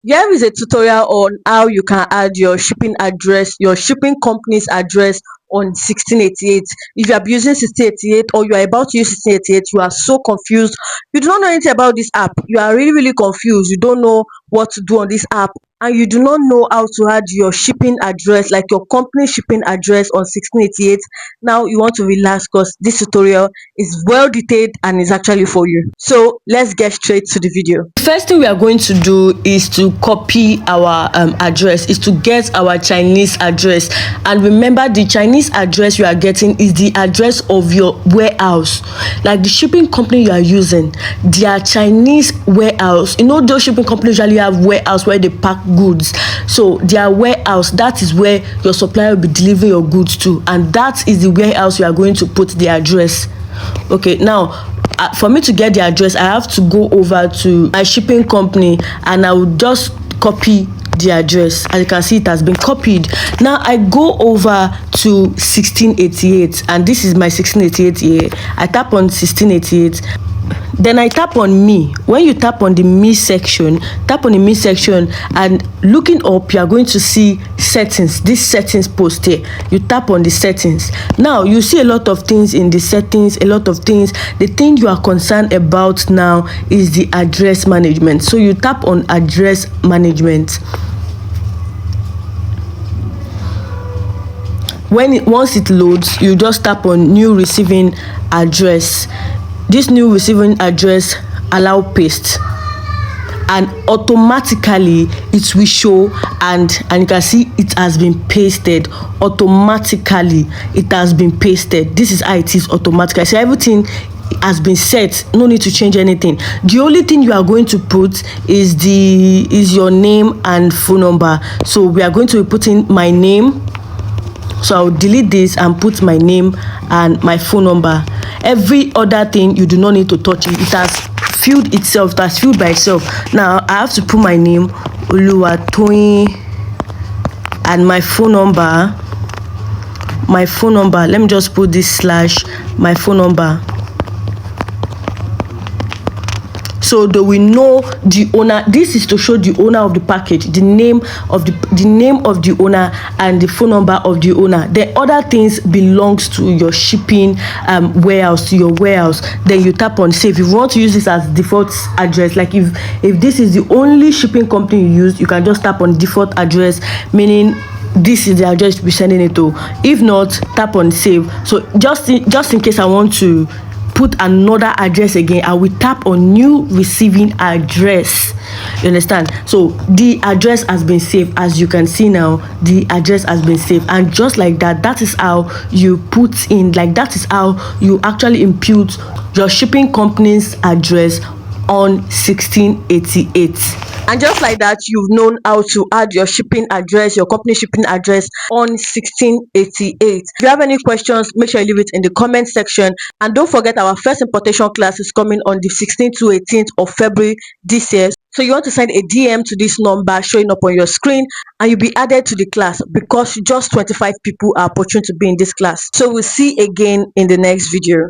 Here is a tutorial on how you can add your shipping address, your shipping company's address on 1688. If you are using 1688 or you are about to use 1688, you are so confused. You do not know anything about this app. You are really confused. You don't know what to do on this app, and you do not know how to add your shipping address, like your company shipping address on 1688. Now you want to relax because this tutorial is well detailed and is actually for you. So let's get straight to the video. First thing we are going to do is to copy our address, is to get our Chinese address. And remember, the Chinese address you are getting is the address of your warehouse. Like the shipping company you are using, their Chinese warehouse, you know, those shipping companies usually have warehouse where they pack goods. So their warehouse, that is where your supplier will be delivering your goods to, and that is the warehouse you are going to put the address. Okay, now for me to get the address, I have to go over to my shipping company and I will just copy the address. As you can see, it has been copied. Now I go over to 1688, and this is my 1688 here. I tap on 1688. Then I tap on me. When you tap on the me section, tap on the me section, and looking up, you are going to see settings. This settings post here, you tap on the settings. Now you see a lot of things in the settings, a lot of things. The thing you are concerned about now is the address management. So you tap on address management. Once it loads, you just tap on new receiving address. This new receiving address, allow paste, and automatically it will show, and you can see it has been pasted. Automatically it has been pasted. This is how it is automatically. So everything has been set, no need to change anything. The only thing you are going to put is your name and phone number. So we are going to be putting my name. So I'll delete this and put my name and my phone number. Every other thing you do not need to touch it. It has filled itself. It has filled by itself. Now I have to put my name, Oluwatoyin, and my phone number. My phone number. Let me just put this slash my phone number. So they will know the owner. This is to show the owner of the package, the name of the owner and the phone number of the owner. The other things belongs to your shipping warehouse, to your warehouse. Then you tap on save. If you want to use this as default address, like if this is the only shipping company you use, you can just tap on default address, meaning this is the address to be sending it to. If not, tap on save. So just in case I want to put another address again, I will tap on new receiving address. You understand? So the address has been saved. As you can see now, the address has been saved, and just like that, that is how you put in, like that is how you actually impute your shipping company's address on 1688. And just like that, you've known how to add your shipping address, your company shipping address on 1688. If you have any questions, make sure you leave it in the comment section. And don't forget, our first importation class is coming on the 16th to 18th of February this year. So you want to send a DM to this number showing up on your screen, and you'll be added to the class, because just 25 people are opportune to be in this class. So we'll see again in the next video.